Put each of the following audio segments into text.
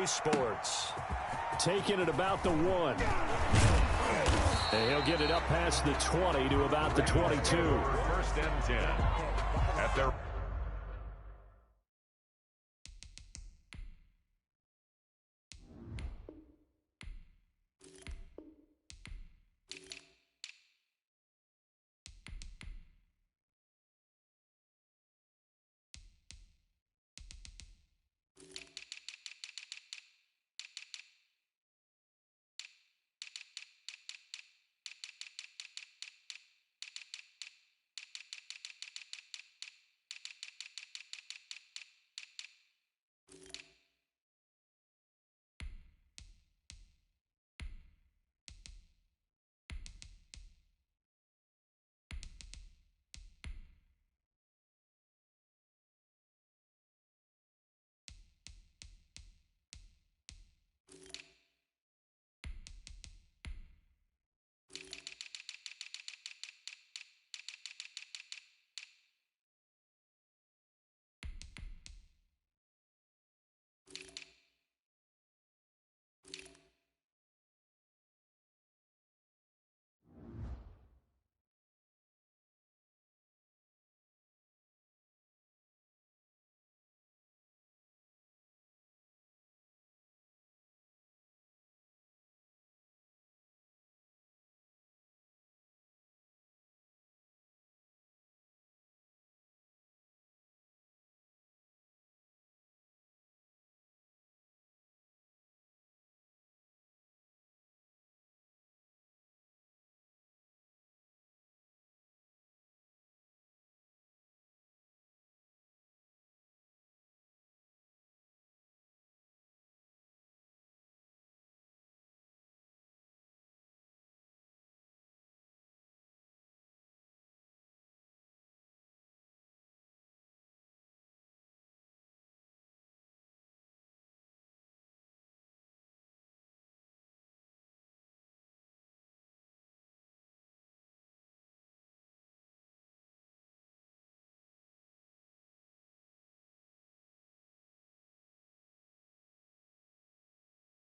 Sports. Taking it about the 1. And he'll get it up past the 20 to about the 22. First and 10 at their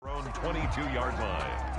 own 22-yard line.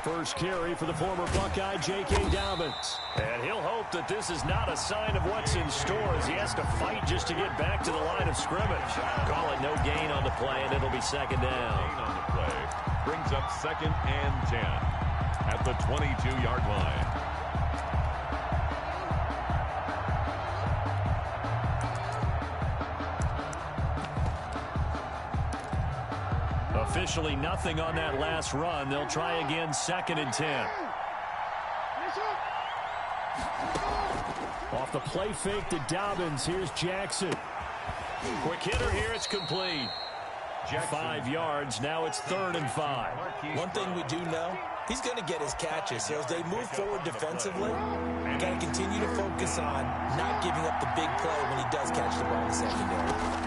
First carry for the former Buckeye, J.K. Dobbins. And he'll hope that this is not a sign of what's in store as he has to fight just to get back to the line of scrimmage. Call it no gain on the play, and it'll be second down. Gain on the play brings up 2nd and 10 at the 22-yard line. Officially nothing on that last run. They'll try again, 2nd and 10. Off the play fake to Dobbins. Here's Jackson. Quick hitter here. It's complete. 5 yards. Now it's 3rd and 5. One thing we do know, he's going to get his catches. So as they move forward defensively, you got to continue to focus on not giving up the big play when he does catch the ball in the secondary.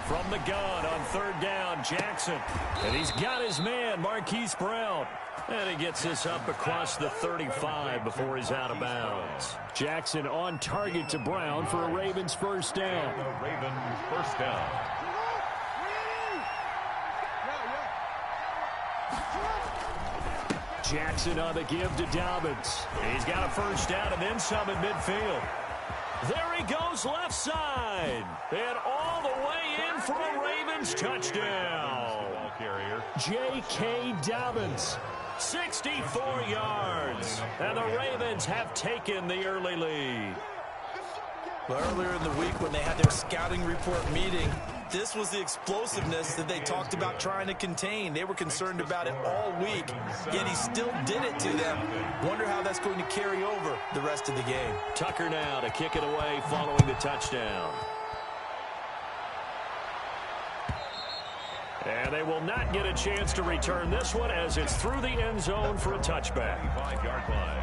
From the gun on 3rd down, Jackson. And he's got his man, Marquise Brown. And he gets this up across the 35 before he's out of bounds. Jackson on target to Brown for a Ravens first down. The Ravens first down. Jackson on the give to Dobbins. He's got a first down and then some at midfield. There he goes left side. And all the way in for a Ravens touchdown. Ball carrier. J.K. Dobbins. 64 yards. And the Ravens have taken the early lead. Well, earlier in the week when they had their scouting report meeting, This was the explosiveness that they talked about trying to contain. They were concerned about it all week, yet he still did it to them. Wonder how that's going to carry over the rest of the game. Tucker now to kick it away following the touchdown. And they will not get a chance to return this one as it's through the end zone for a touchback. 5-yard line.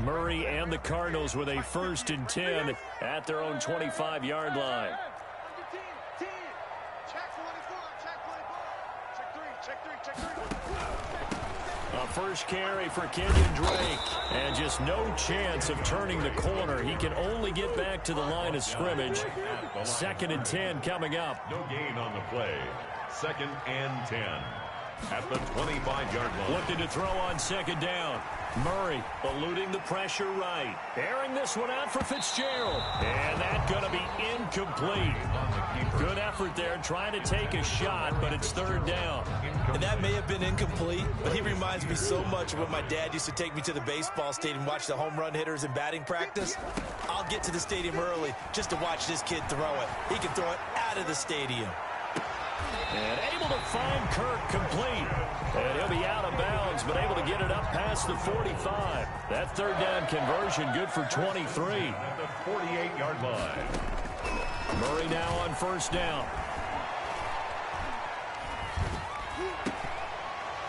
Murray and the Cardinals with a 1st and 10 at their own 25-yard line. A first carry for Kenyon Drake. And just no chance of turning the corner. He can only get back to the line of scrimmage. 2nd and 10 coming up. No gain on the play. 2nd and 10 at the 25-yard line. Looking to throw on 2nd down. Murray eluding the pressure right. Airing this one out for Fitzgerald. And that's going to be incomplete. Good effort there trying to take a shot, but it's 3rd down. And that may have been incomplete, but he reminds me so much of when my dad used to take me to the baseball stadium and watch the home run hitters in batting practice. I'll get to the stadium early just to watch this kid throw it. He can throw it out of the stadium. And able to find Kirk complete. And he'll be out of bounds, but able to get it up past the 45. That 3rd down conversion good for 23. At the 48-yard line. Murray now on 1st down.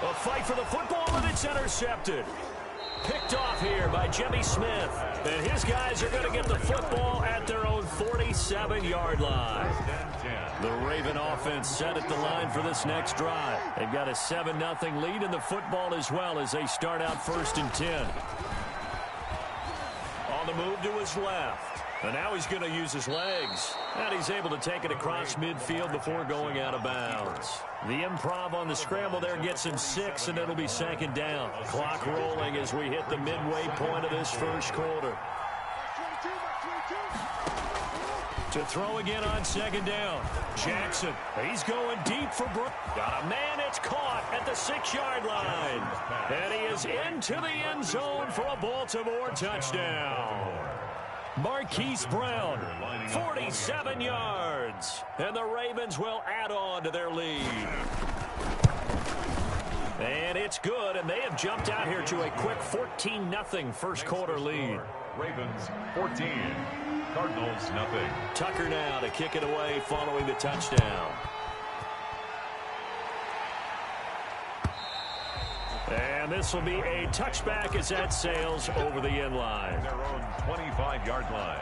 A fight for the football, and it's intercepted. Picked off here by Jimmy Smith. And his guys are going to get the football at their own 47-yard line. The Raven offense set at the line for this next drive. They've got a 7-0 lead in the football as well as they start out 1st and 10. On the move to his left. And now he's going to use his legs. And he's able to take it across midfield before going out of bounds. The improv on the scramble there gets him 6, and it'll be 2nd down. Clock rolling as we hit the midway point of this 1st quarter. To throw again on 2nd down. Jackson, he's going deep for Brook. Got a man, it's caught at the 6-yard line. And he is into the end zone for a Baltimore touchdown. Marquise Brown, 47 yards. And the Ravens will add on to their lead. And it's good, and they have jumped out here to a quick 14-0 1st quarter lead. Ravens 14, Cardinals nothing. Tucker now to kick it away following the touchdown. And this will be a touchback as that sails over the end line. Their own 25-yard line.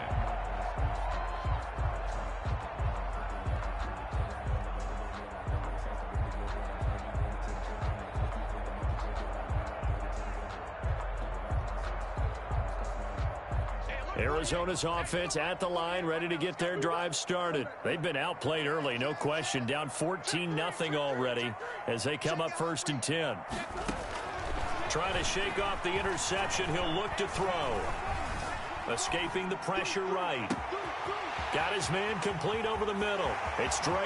Arizona's offense at the line, ready to get their drive started. They've been outplayed early, no question. Down 14-0 already as they come up 1st and 10. Trying to shake off the interception. He'll look to throw. Escaping the pressure right. Got his man complete over the middle. It's Drake.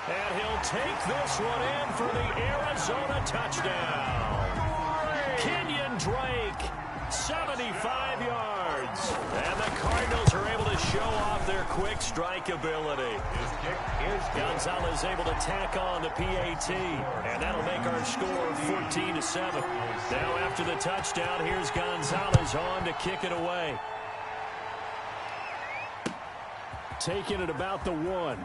And he'll take this one in for the Arizona touchdown. Kenyon Drake, 75 yards. And the Cardinals are able to show off their quick strike ability. Gonzalez able to tack on the PAT. And that'll make our score 14-7. Now after the touchdown, here's Gonzalez on to kick it away. Taking it about the 1.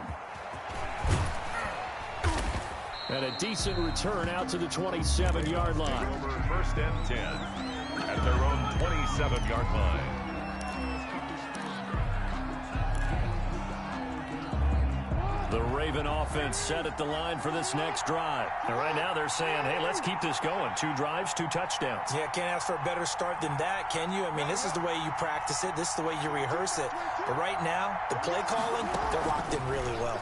And a decent return out to the 27-yard line. Over 1st and 10 at their own 27-yard line. The Raven offense set at the line for this next drive. And right now they're saying, hey, let's keep this going. 2 drives, 2 touchdowns. Yeah, can't ask for a better start than that, can you? I mean, this is the way you practice it. This is the way you rehearse it. But right now, the play calling, they're locked in really well.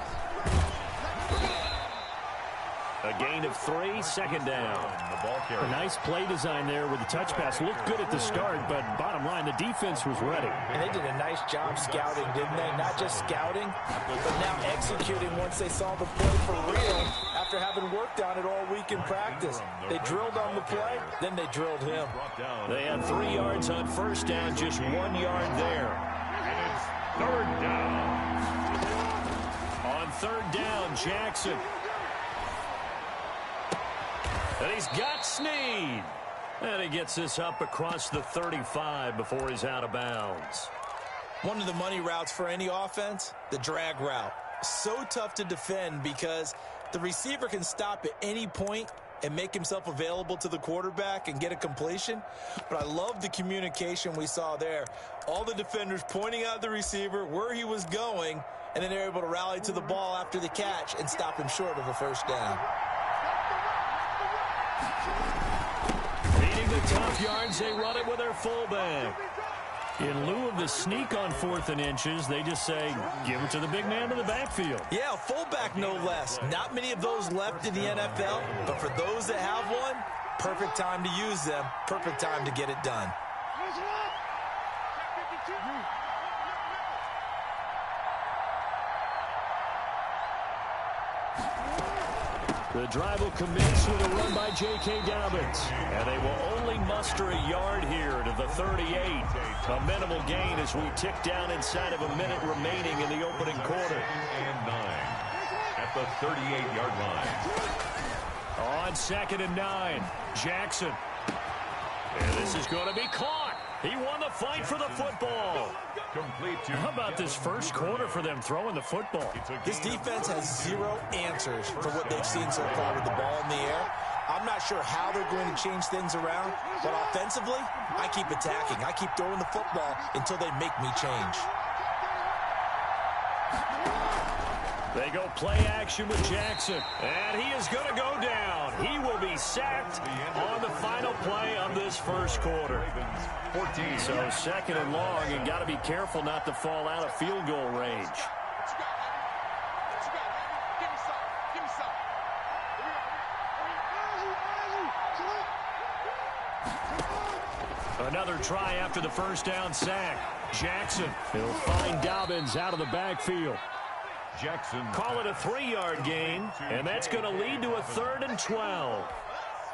A gain of 3, second down. The ball carrier. A nice play design there with the touch pass. Looked good at the start, but bottom line, the defense was ready. And they did a nice job scouting, didn't they? Not just scouting, but now executing once they saw the play for real after having worked on it all week in practice. They drilled on the play, then they drilled him. They had 3 yards on first down, just 1 yard there. And it's third down. On third down, Jackson. And he's got Snead. And he gets this up across the 35 before he's out of bounds. One of the money routes for any offense, the drag route. So tough to defend because the receiver can stop at any point and make himself available to the quarterback and get a completion. But I love the communication we saw there. All the defenders pointing out the receiver, where he was going, and then they're able to rally to the ball after the catch and stop him short of a first down. Beating the tough yards, they run it with their fullback. In lieu of the sneak on 4th and inches, they just say, give it to the big man in the backfield. Yeah, a fullback no less. Not many of those left in the NFL, but for those that have one, perfect time to use them, perfect time to get it done. The drive will commence with a run by J.K. Dobbins. And they will only muster a yard here to the 38. A minimal gain as we tick down inside of a minute remaining in the opening quarter. And 9 at the 38-yard line. On 2nd and 9, Jackson. And this is going to be caught. He won the fight for the football. Complete to How about this first quarter for them throwing the football? This defense has 0 answers for what they've seen so far with the ball in the air. I'm not sure how they're going to change things around, but offensively, I keep attacking. I keep throwing the football until they make me change. They go play action with Jackson, and he is going to go down. He will be sacked on the final play of this first quarter. 14. So 2nd and long, and got to be careful not to fall out of field goal range. Another try after the first down sack. Jackson, he'll find Dobbins out of the backfield. Jackson. Call it a 3-yard gain, and that's going to lead to a 3rd and 12.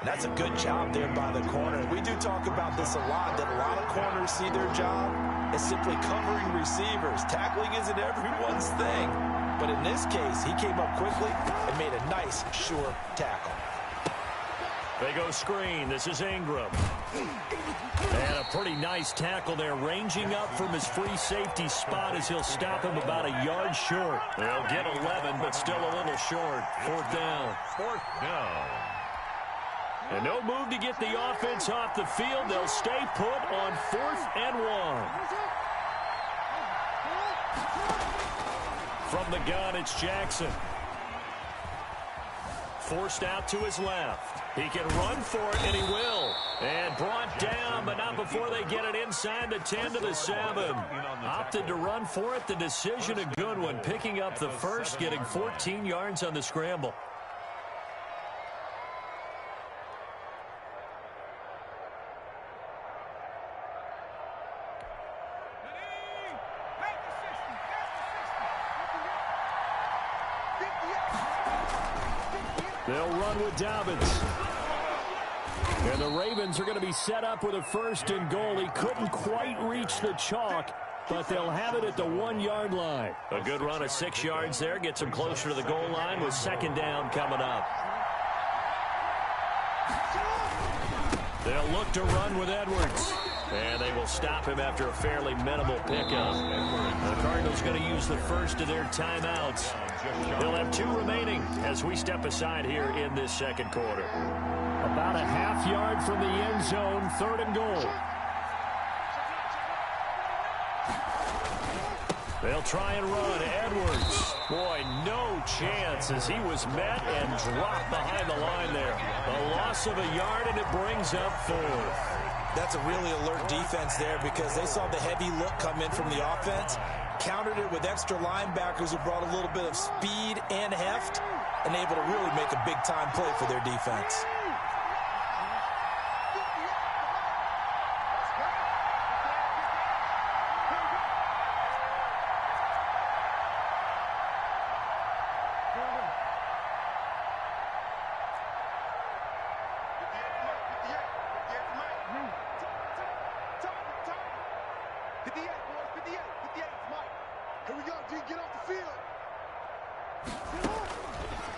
And that's a good job there by the corner. We do talk about this a lot, that a lot of corners see their job as simply covering receivers. Tackling isn't everyone's thing. But in this case, he came up quickly and made a nice, sure tackle. They go screen. This is Ingram. And a pretty nice tackle there, ranging up from his free safety spot as he'll stop him about a yard short. They'll get 11, but still a little short. 4th down. 4th down. And no move to get the offense off the field. They'll stay put on 4th and 1. From the gun, it's Jackson. Forced out to his left. He can run for it, and he will. And brought down, but not before they get it inside the 10 to the 7. Opted to run for it. The decision a good one. Picking up the first, getting 14 yards on the scramble. They'll run with Dobbins. And the Ravens are going to be set up with a 1st and goal. He couldn't quite reach the chalk, but they'll have it at the 1-yard line. A good run of 6 yards there. Gets them closer to the goal line with 2nd down coming up. They'll look to run with Edwards. And they will stop him after a fairly minimal pickup. The Cardinals going to use the first of their timeouts. They'll have 2 remaining as we step aside here in this 2nd quarter. About a half yard from the end zone, 3rd and goal. They'll try and run. Edwards. Boy, no chance as he was met and dropped behind the line there. A loss of a yard, and it brings up 4th. That's a really alert defense there because they saw the heavy look come in from the offense, countered it with extra linebackers who brought a little bit of speed and heft, and able to really make a big-time play for their defense.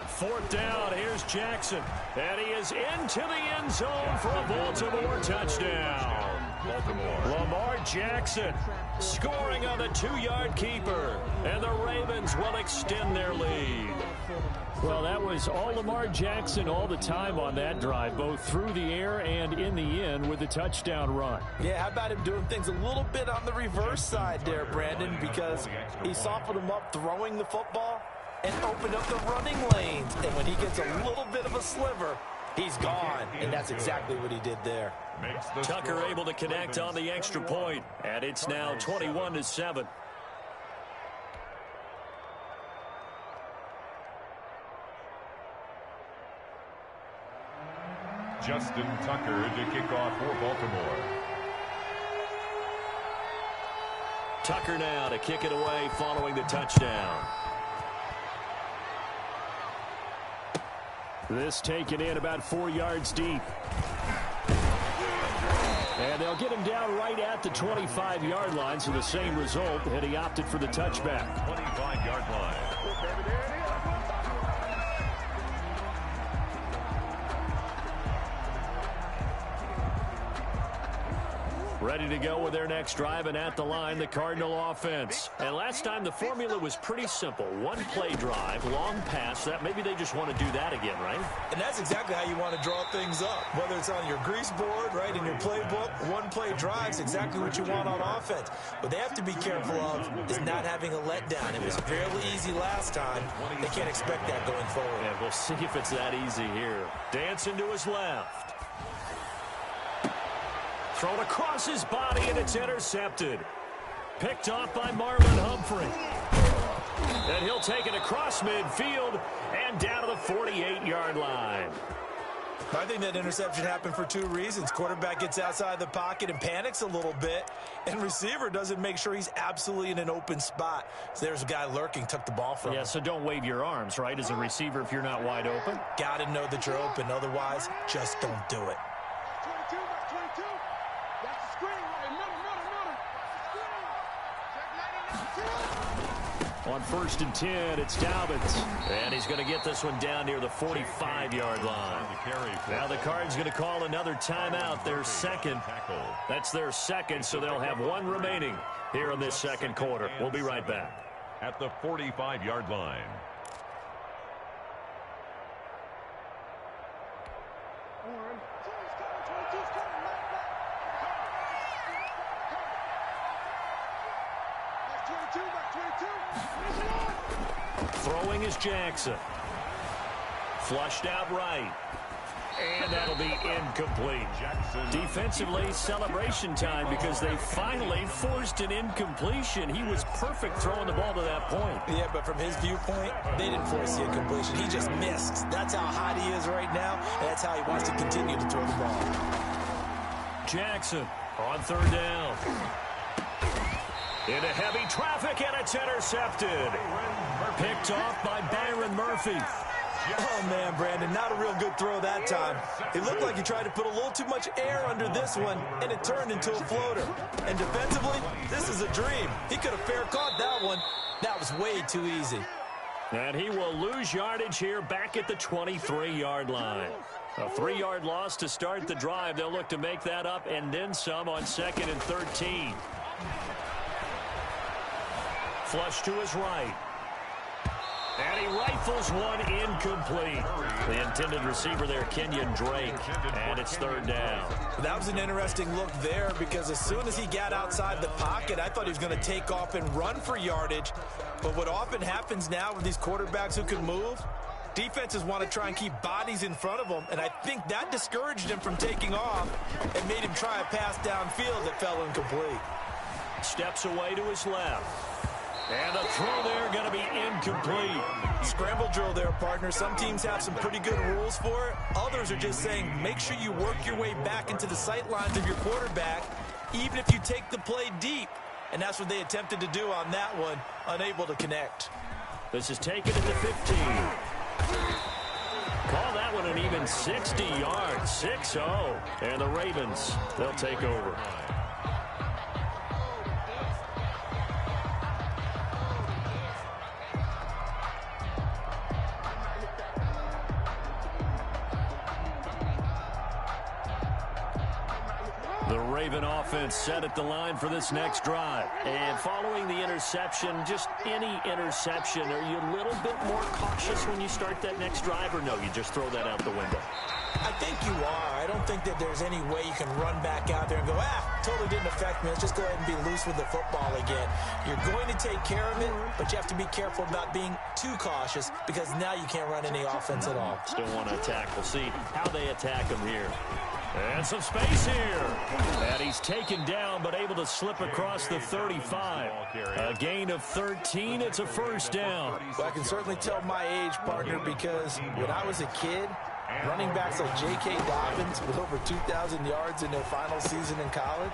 Fourth down, here's Jackson. And he is into the end zone for a Baltimore touchdown. Lamar Jackson scoring on the 2-yard keeper. And the Ravens will extend their lead. Well, that was all Lamar Jackson all the time on that drive, both through the air and in the end with the touchdown run. Yeah, how about him doing things a little bit on the reverse side there, Brandon, because he softened him up throwing the football and opened up the running lanes. And when he gets a little bit of a sliver, he's gone. And that's exactly what he did there. Tucker able to connect on the extra point, and it's now 21-7. Justin Tucker to kick off for Baltimore. Tucker now to kick it away following the touchdown. This taken in about 4 yards deep. And they'll get him down right at the 25-yard line, so the same result, and he opted for the touchback. 25-yard line. Ready to go with their next drive, and at the line, the Cardinal offense. And last time, the formula was pretty simple. One-play drive, long pass. That maybe they just want to do that again, right? And that's exactly how you want to draw things up. Whether it's on your grease board, right, in your playbook, one-play drive's exactly what you want on offense. What they have to be careful of is not having a letdown. It was fairly easy last time. They can't expect that going forward. Yeah, we'll see if it's that easy here. Dancing to his left. Thrown across his body, and it's intercepted. Picked off by Marlon Humphrey. And he'll take it across midfield and down to the 48-yard line. I think that interception happened for two reasons. Quarterback gets outside the pocket and panics a little bit, and receiver doesn't make sure he's absolutely in an open spot. So there's a guy lurking, took the ball from him. Yeah, so don't wave your arms, right, as a receiver if you're not wide open. Got to know that you're open. Otherwise, just don't do it. On 1st and 10, it's Dobbins. And he's going to get this one down near the 45-yard line. Now the Cards going to call another timeout, their second. That's their second, so they'll have one remaining here in this second quarter. We'll be right back. At the 45-yard line. Throwing is Jackson. Flushed out right. And that'll be incomplete. Defensively, celebration time because they finally forced an incompletion. He was perfect throwing the ball to that point. Yeah, but from his viewpoint, they didn't force the incompletion. He just missed. That's how hot he is right now, and that's how he wants to continue to throw the ball. Jackson on 3rd down. Into heavy traffic, and it's intercepted. Picked off by Byron Murphy. Oh, man, Brandon, not a real good throw that time. It looked like he tried to put a little too much air under this one, and it turned into a floater. And defensively, this is a dream. He could have fair caught that one. That was way too easy. And he will lose yardage here back at the 23-yard line. A 3-yard loss to start the drive. They'll look to make that up and then some on 2nd and 13. Flush to his right. And he rifles one incomplete. The intended receiver there, Kenyon Drake. And it's 3rd down. That was an interesting look there because as soon as he got outside the pocket, I thought he was going to take off and run for yardage. But what often happens now with these quarterbacks who can move, defenses want to try and keep bodies in front of them. And I think that discouraged him from taking off and made him try a pass downfield that fell incomplete. Steps away to his left. And the throw there going to be incomplete. Scramble drill there, partner. Some teams have some pretty good rules for it. Others are just saying make sure you work your way back into the sight lines of your quarterback, even if you take the play deep. And that's what they attempted to do on that one, unable to connect. This is taken at the 15. Call that one an even 60 yards, 6-0. And the Ravens, they'll take over. The Raven offense set at the line for this next drive. And following the interception, just any interception, are you a little bit more cautious when you start that next drive, or no, you just throw that out the window? I think you are. I don't think that there's any way you can run back out there and go, totally didn't affect me. Let's just go ahead and be loose with the football again. You're going to take care of it, but you have to be careful about being too cautious because now you can't run any offense at all. Still want to attack. We'll see how they attack him here. And some space here. And he's taken down, but able to slip across the 35. A gain of 13. It's a first down. Well, I can certainly tell my age, partner, because when I was a kid, running backs like J.K. Dobbins with over 2,000 yards in their final season in college,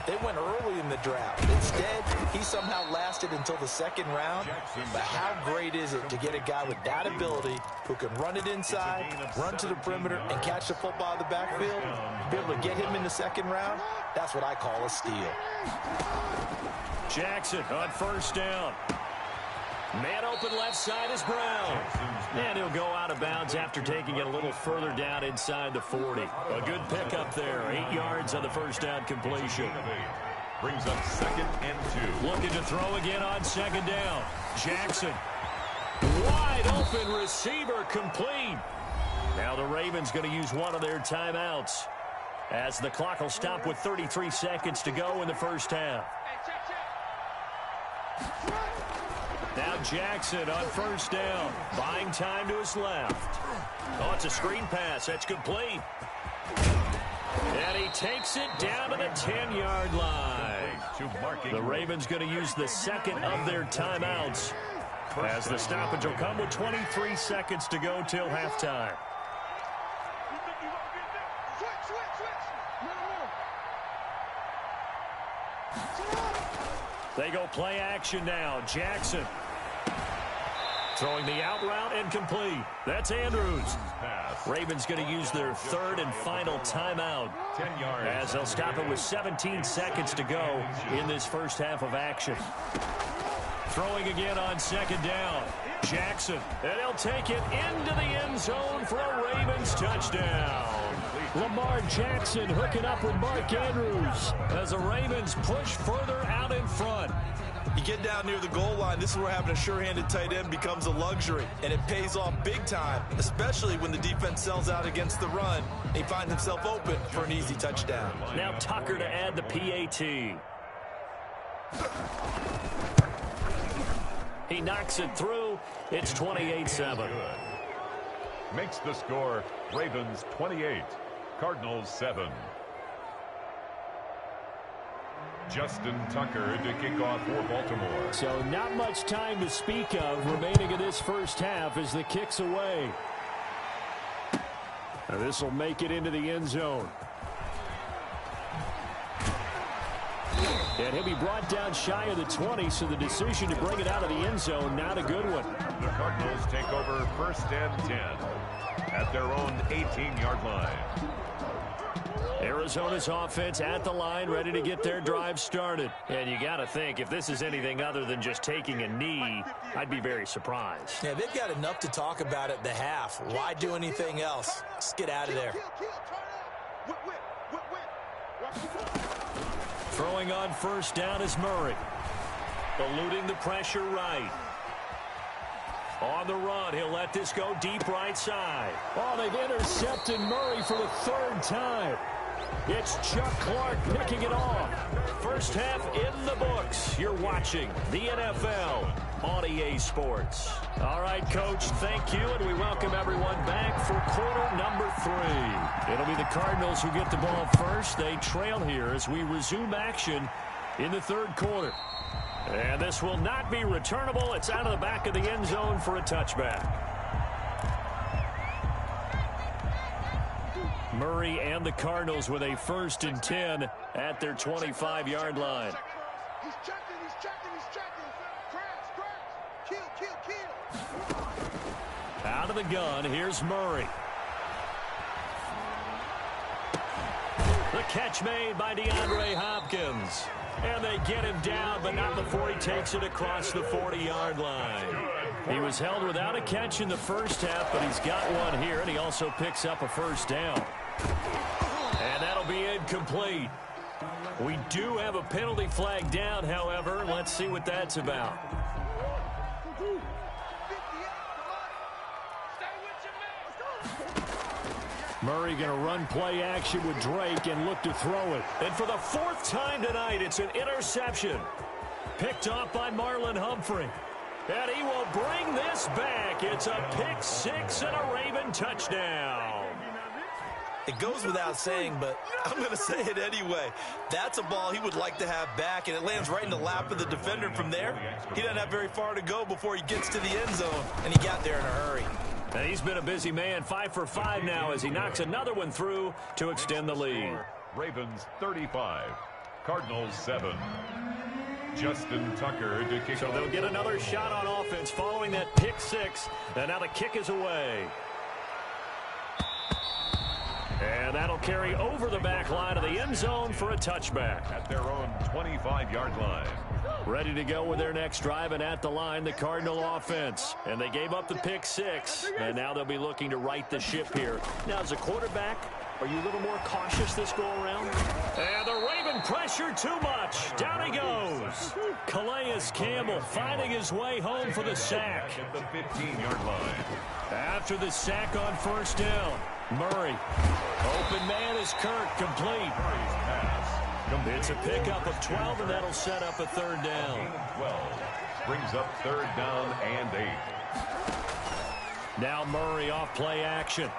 they went early in the draft. Instead, he somehow lasted until the second round. But how great is it to get a guy with that ability who can run it inside, run to the perimeter, and catch the football in the backfield? Be able to get him in the second round, that's what I call a steal. Jackson on first down. Man open left side is Brown. And he'll go out of bounds after taking it a little further down inside the 40. A good pickup there. 8 yards on the first down completion. Brings up 2nd and 2. Looking to throw again on second down. Jackson. Wide open receiver complete. Now the Ravens going to use one of their timeouts as the clock will stop with 33 seconds to go in the first half. Now Jackson on first down, buying time to his left. Oh, it's a screen pass. That's complete. And he takes it down to the 10-yard line. The Ravens going to use the second of their timeouts as the stoppage will come with 23 seconds to go till halftime. They go play action now. Jackson throwing the out route and complete. That's Andrews. Ravens going to use their third and final timeout 10 yards. as they'll stop it with 17 seconds to go in this first half of action. Throwing again on second down. Jackson, and he'll take it into the end zone for a Ravens touchdown. Lamar Jackson hooking up with Mark Andrews as the Ravens push further out in front. You get down near the goal line, this is where having a sure-handed tight end becomes a luxury, and it pays off big time, especially when the defense sells out against the run. He finds himself open for an easy touchdown. Now Tucker to add the PAT. He knocks it through. It's 28-7. Makes the score Ravens 28, Cardinals 7. Justin Tucker to kick off for Baltimore. So not much time to speak of remaining in this first half as the kick's away. Now this will make it into the end zone. And he'll be brought down shy of the 20, so the decision to bring it out of the end zone, not a good one. The Cardinals take over 1st and 10 at their own 18-yard line. Arizona's offense at the line, ready to get their drive started. And you got to think, if this is anything other than just taking a knee, I'd be very surprised. Yeah, they've got enough to talk about at the half. Why do anything else? Let's get out of there. Throwing on first down is Murray. Eluding the pressure right. On the run, he'll let this go deep right side. Oh, they've intercepted Murray for the third time. It's Chuck Clark picking it off. First half in the books. You're watching the NFL on EA Sports. All right, Coach, thank you, and we welcome everyone back for quarter number 3. It'll be the Cardinals who get the ball first. They trail here as we resume action in the third quarter. And this will not be returnable. It's out of the back of the end zone for a touchback. Murray and the Cardinals with a 1st and 10 at their 25-yard line. He's checking. Kill. Out of the gun, here's Murray. The catch made by DeAndre Hopkins. And they get him down, but not before he takes it across the 40-yard line. He was held without a catch in the first half, but he's got one here, and he also picks up a 1st down. And that'll be incomplete. We do have a penalty flag down, however. Let's see what that's about. Murray going to run play action with Drake and look to throw it. And for the 4th time tonight, it's an interception. Picked off by Marlon Humphrey. And he will bring this back. It's a pick 6 and a Raven touchdown. It goes without saying, but I'm going to say it anyway. That's a ball he would like to have back, and it lands right in the lap of the defender from there. He doesn't have very far to go before he gets to the end zone, and he got there in a hurry. And he's been a busy man, 5 for 5 now as he knocks another one through to extend the lead. Ravens 35, Cardinals 7. Justin Tucker to kick. So they'll get another shot on offense following that pick 6, and now the kick is away. And that'll carry over the back line of the end zone for a touchback. At their own 25-yard line. Ready to go with their next drive, and at the line, the Cardinal offense. And they gave up the pick 6, and now they'll be looking to right the ship here. Now, as a quarterback, are you a little more cautious this go-around? And the Raven pressure too much. Down he goes. Calais Campbell finding his way home for the sack. At the 15-yard line. After the sack on 1st down, Murray. Open man is Kirk, complete. It's a pickup of 12, and that'll set up a 3rd down. 12 brings up 3rd down and 8. Now Murray off play action.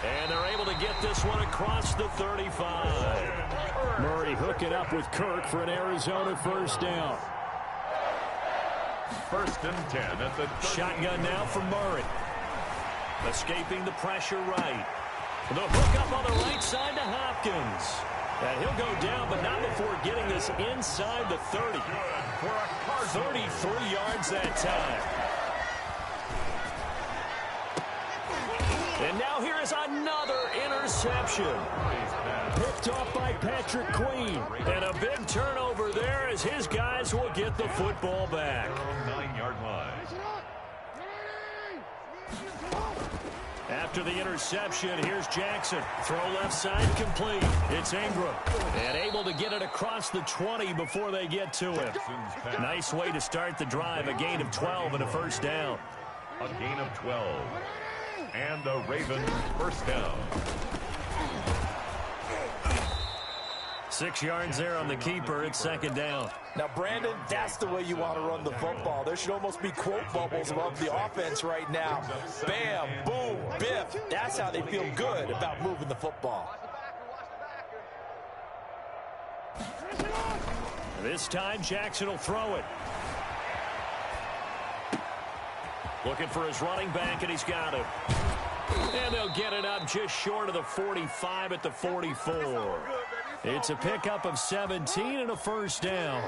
And they're able to get this one across the 35. Murray hooking up with Kirk for an Arizona 1st down. 1st and 10 at the 30. Shotgun now for Murray. Escaping the pressure right. The hook up on the right side to Hopkins. And he'll go down, but not before getting this inside the 30. For a 33 yards that time. And now here is another interception. Picked off by Patrick Queen. And a big turnover there as his guys will get the football back. 9-yard line. After the interception, here's Jackson. Throw left side complete. It's Ingram. And able to get it across the 20 before they get to it. Nice way to start the drive. A gain of 12 and a 1st down. A gain of 12. And the Ravens 1st down. 6 yards there on the keeper. It's 2nd down. Now, Brandon, that's the way you want to run the football. There should almost be quote bubbles above the offense right now. Bam, boom, biff. That's how they feel good about moving the football. This time, Jackson will throw it. Looking for his running back, and he's got it. And they'll get it up just short of the 45 at the 44. It's a pickup of 17 and a 1st down.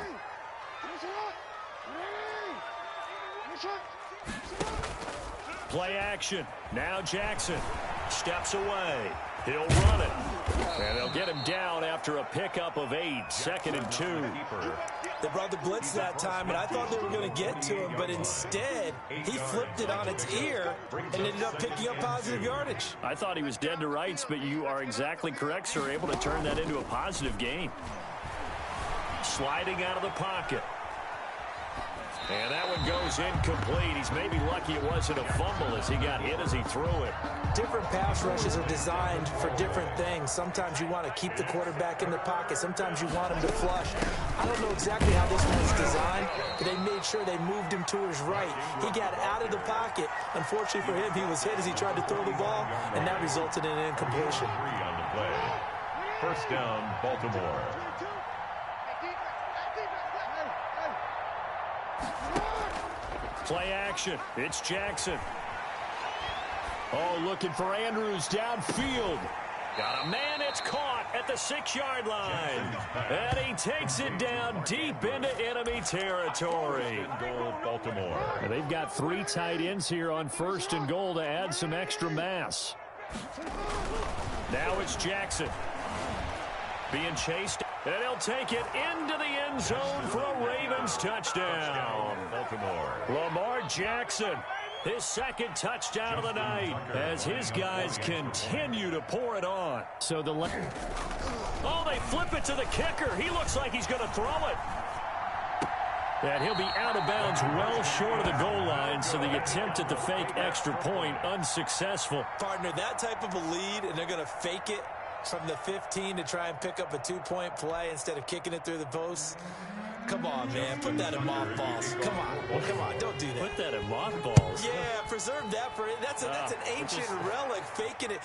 Play action. Now Jackson steps away. He'll run it. And they'll get him down after a pickup of 8, 2nd and 2. They brought the blitz that time, and I thought they were going to get to him, but instead, he flipped it on its ear and ended up picking up positive yardage. I thought he was dead to rights, but you are exactly correct, sir. Able to turn that into a positive gain. Sliding out of the pocket. And that one goes incomplete. He's maybe lucky it wasn't a fumble as he got hit as he threw it. Different pass rushes are designed for different things. Sometimes you want to keep the quarterback in the pocket. Sometimes you want him to flush. I don't know exactly how this one was designed, but they made sure they moved him to his right. He got out of the pocket. Unfortunately for him, he was hit as he tried to throw the ball, and that resulted in an incompletion. 3 on the play. 1st down, Baltimore. Play action. It's Jackson. Oh, looking for Andrews downfield. Got a man, it's caught at the 6-yard line. And he takes it down deep into enemy territory. Goal, Baltimore. And they've got 3 tight ends here on 1st and goal to add some extra mass. Now it's Jackson. Being chased, and he'll take it into the end zone for a Ravens touchdown. Baltimore. Lamar Jackson, his 2nd touchdown of the night, as his guys continue to pour it on. So oh, they flip it to the kicker. He looks like he's going to throw it. And he'll be out of bounds well short of the goal line, so the attempt at the fake extra point unsuccessful. Partner, that type of a lead, and they're going to fake it from the 15 to try and pick up a 2-point play instead of kicking it through the posts. Come on, man. Put that in mothballs. Come on. Don't do that. Put that in mothballs. Yeah, preserve that for it. That's an ancient relic. Faking it.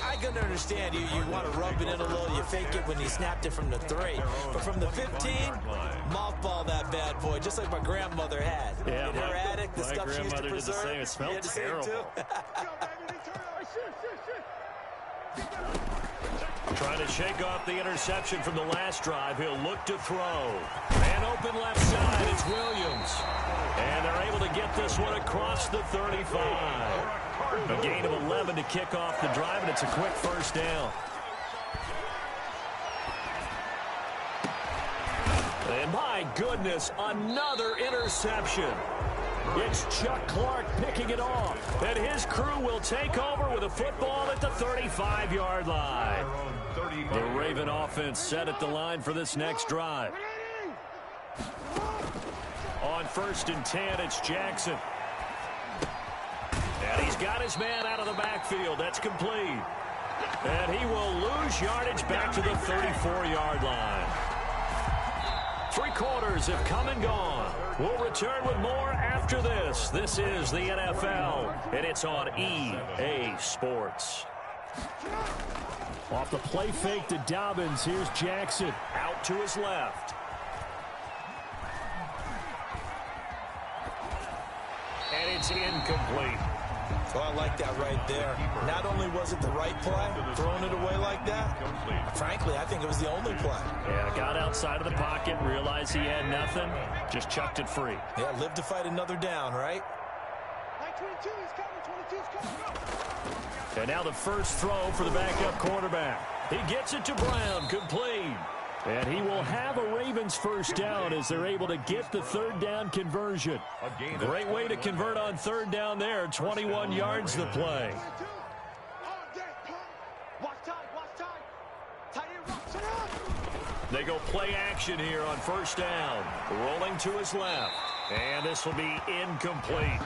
I can understand. You want to rub it in a little. You fake it when you snapped it from the 3. But from the 15, mothball that bad boy, just like my grandmother had. Yeah, in her attic, the stuff she used to preserve. Did the same. It smelled terrible. Trying to shake off the interception from the last drive. He'll look to throw. And open left side, it's Williams. And they're able to get this one across the 35. A gain of 11 to kick off the drive, and it's a quick 1st down. And my goodness, another interception. It's Chuck Clark picking it off, and his crew will take over with a football at the 35-yard line. The Raven offense set at the line for this next drive. On 1st and 10, it's Jackson. And he's got his man out of the backfield. That's complete. And he will lose yardage back to the 34-yard line. 3 quarters have come and gone. We'll return with more after this. This is the NFL, and it's on EA Sports. Off the play fake to Dobbins, here's Jackson out to his left. And it's incomplete. Oh, I like that right there. Not only was it the right play, throwing it away like that, frankly, I think it was the only play. Yeah, got outside of the pocket, realized he had nothing, just chucked it free. Yeah, live to fight another down, right? And now the first throw for the backup quarterback. He gets it to Brown, complete. And he will have a Ravens 1st down as they're able to get the 3rd down conversion. Great way to convert on 3rd down there. 21 yards the play. They go play action here on 1st down. Rolling to his left. And this will be incomplete.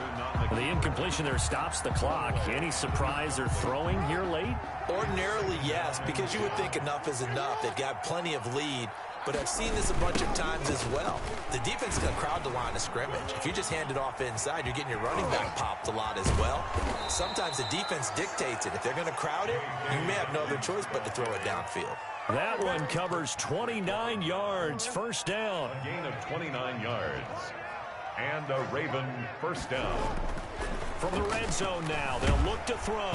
The incompletion there stops the clock. Any surprise they're throwing here late? Ordinarily, yes, because you would think enough is enough. They've got plenty of lead, but I've seen this a bunch of times as well. The defense is going to crowd the line of scrimmage. If you just hand it off inside, you're getting your running back popped a lot as well. Sometimes the defense dictates it. If they're going to crowd it, you may have no other choice but to throw it downfield. That one covers 29 yards. 1st down. A gain of 29 yards. And a Raven 1st down. From the red zone now, they'll look to throw.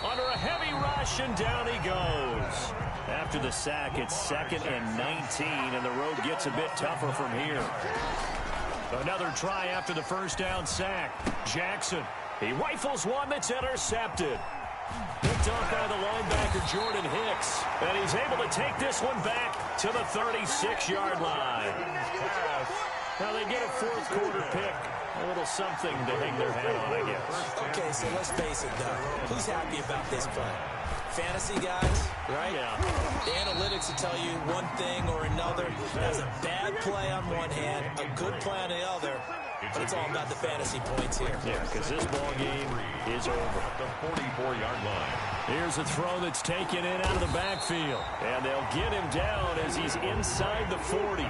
Under a heavy rush, and down he goes. After the sack, it's 2nd and 19, and the road gets a bit tougher from here. Another try after the 1st down sack. Jackson, he rifles one that's intercepted. Picked off by the linebacker, Jordan Hicks. And he's able to take this one back to the 36-yard line. Now they get a 4th quarter pick. A little something to hang their hat on, I guess. Okay, so let's face it, though. Who's happy about this play? Fantasy guys, right? Yeah. The analytics will tell you one thing or another. There's a bad play on one hand, a good play on the other. But it's all about the fantasy points here. Yeah, because this ball game is over. The 44-yard line. Here's a throw that's taken in out of the backfield. And they'll get him down as he's inside the 40.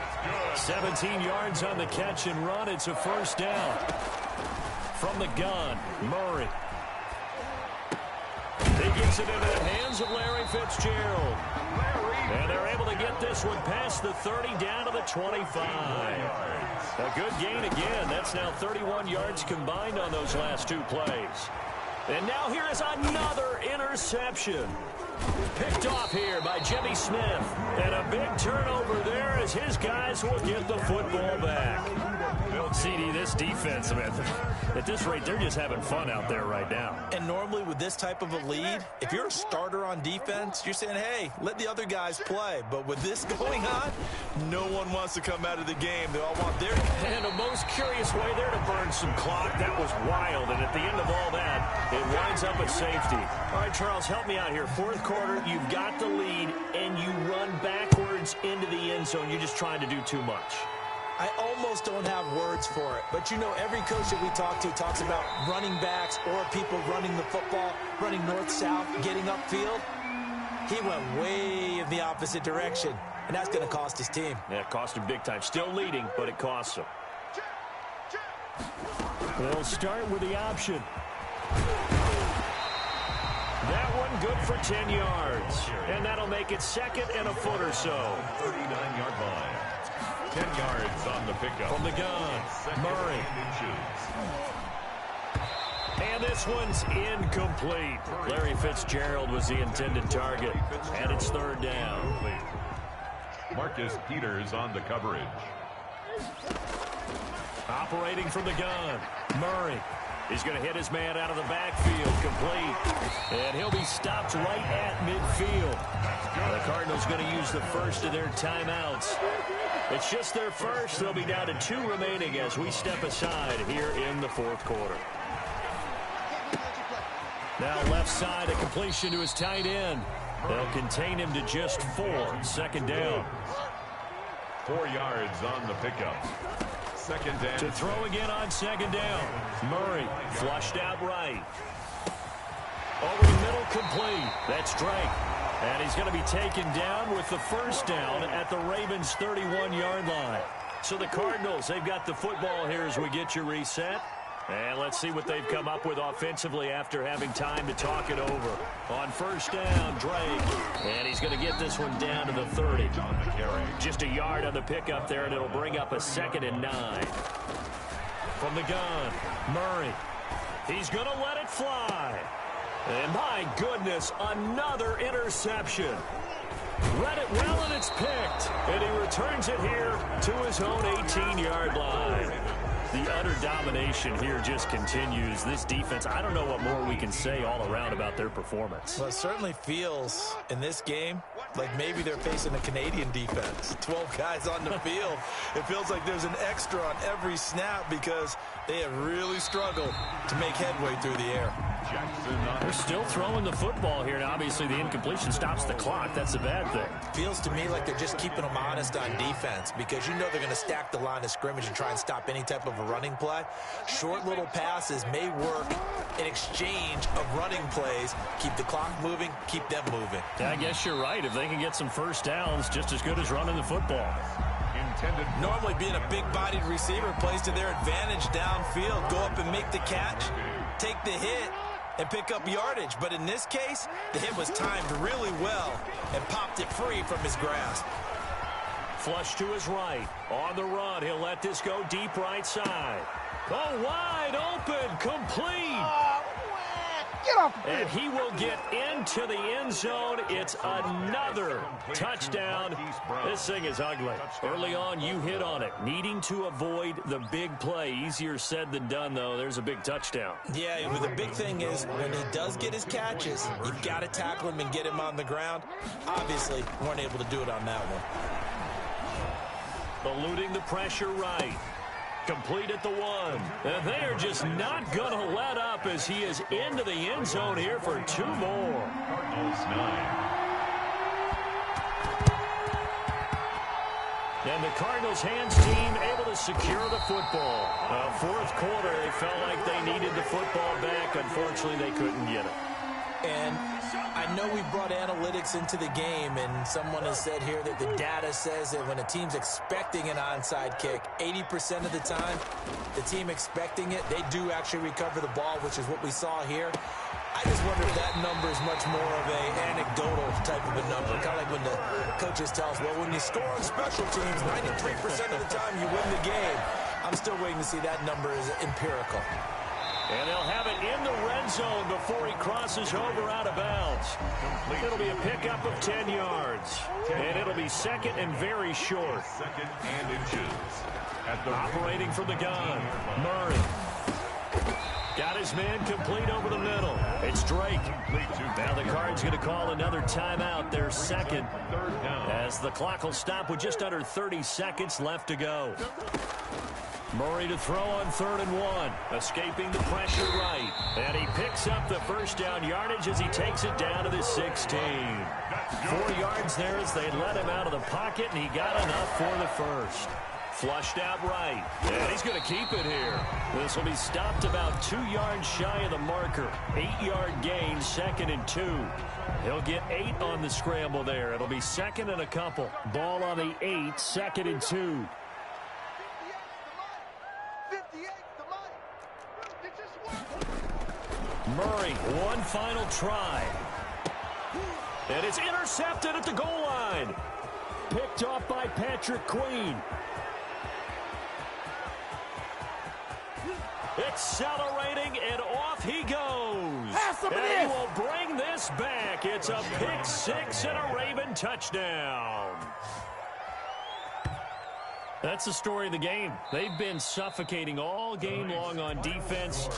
17 yards on the catch and run. It's a 1st down. From the gun, Murray. He gets it into the hands of Larry Fitzgerald. And they're able to get this one past the 30 down to the 25. A good gain again. That's now 31 yards combined on those last two plays. And now here is another interception. Picked off here by Jimmy Smith. And a big turnover there as his guys will get the football back. CD, this defense, man, at this rate, they're just having fun out there right now. And normally with this type of a lead, if you're a starter on defense, you're saying, hey, let the other guys play. But with this going on, no one wants to come out of the game. They all want their... And a most curious way there to burn some clock. That was wild. And at the end of all that, it winds up at safety. All right, Charles, help me out here. Fourth quarter, you've got the lead, and you run backwards into the end zone. You're just trying to do too much. I almost don't have words for it. But, you know, every coach that we talk to talks about running backs or people running the football, running north-south, getting upfield. He went way in the opposite direction, and that's going to cost his team. Yeah, it cost him big time. Still leading, but it costs him. They'll start with the option. That one good for 10 yards. And that'll make it second and a foot or so. 39-yard line. 10 yards on the pickup. From the gun, Murray. And this one's incomplete. Larry Fitzgerald was the intended target. And it's third down. Marcus Peters on the coverage. Operating from the gun, Murray. He's going to hit his man out of the backfield, complete. And he'll be stopped right at midfield. The Cardinals going to use the first of their timeouts. It's just their first. They'll be down to 2 remaining as we step aside here in the fourth quarter. Now left side, a completion to his tight end. They'll contain him to just 4. Second down. 4 yards on the pickup. Second down. To throw again on second down. Murray flushed out right. Over the middle, complete. That's Drake. And he's going to be taken down with the first down at the Ravens' 31-yard line. So the Cardinals, they've got the football here as we get you reset. And let's see what they've come up with offensively after having time to talk it over. On first down, Drake. And he's going to get this one down to the 30. Just a yard on the pickup there, and it'll bring up a 2nd and 9. From the gun, Murray. He's going to let it fly. And my goodness, another interception. Read it well, and it's picked. And he returns it here to his own 18-yard line. The utter domination here just continues. This defense, I don't know what more we can say all around about their performance. Well, it certainly feels in this game like maybe they're facing a Canadian defense. 12 guys on the field. It feels like there's an extra on every snap because they have really struggled to make headway through the air. They're still throwing the football here. Now, obviously, the incompletion stops the clock. That's a bad thing. Feels to me like they're just keeping them honest on defense because you know they're going to stack the line of scrimmage and try and stop any type of a running play. Short little passes may work in exchange of running plays. Keep the clock moving, keep them moving. Yeah, I guess you're right. If they can get some first downs, just as good as running the football. Normally being a big-bodied receiver plays to their advantage downfield. Go up and make the catch, take the hit, and pick up yardage. But in this case, the hit was timed really well and popped it free from his grasp. Flush to his right. On the run, he'll let this go deep right side. Oh, wide open, complete. Get off the And he will get into the end zone. It's another touchdown. This thing is ugly. Early on, you hit on it. Needing to avoid the big play. Easier said than done, though. There's a big touchdown. Yeah, but the big thing is when he does get his catches, you've got to tackle him and get him on the ground. Obviously, weren't able to do it on that one. Eluding the pressure right. Complete at the 1. And they are just not going to let up as he is into the end zone here for 2 more. Cardinals 9. And the Cardinals hands team able to secure the football. Fourth quarter, they felt like they needed the football back. Unfortunately, they couldn't get it. And I know we brought analytics into the game, and someone has said here that the data says that when a team's expecting an onside kick, 80% of the time, the team expecting it, they do actually recover the ball, which is what we saw here. I just wonder if that number is much more of a anecdotal type of a number. Kind of like when the coaches tell us, well, when you score on special teams, 93% of the time you win the game. I'm still waiting to see that number is empirical. And they'll have it in the red zone before he crosses over out of bounds. It'll be a pickup of 10 yards. And it'll be second and very short. Second and inches. Operating from the gun, Murray. Got his man complete over the middle. It's Drake. Now the Cards going to call another timeout, their second, as the clock will stop with just under 30 seconds left to go. Murray to throw on 3rd and 1, escaping the pressure right. And he picks up the first down yardage as he takes it down to the 16. 4 yards there as they let him out of the pocket, and he got enough for the first. Flushed out right, and he's going to keep it here. This will be stopped about 2 yards shy of the marker. 8-yard gain, 2nd and 2. He'll get 8 on the scramble there. It'll be 2nd and a couple. Ball on the 8, 2nd and 2. Murray, one final try. And it's intercepted at the goal line. Picked off by Patrick Queen. Accelerating, and off he goes. And he will bring this back. It's a pick 6 and a Raven touchdown. That's the story of the game. They've been suffocating all game long on defense.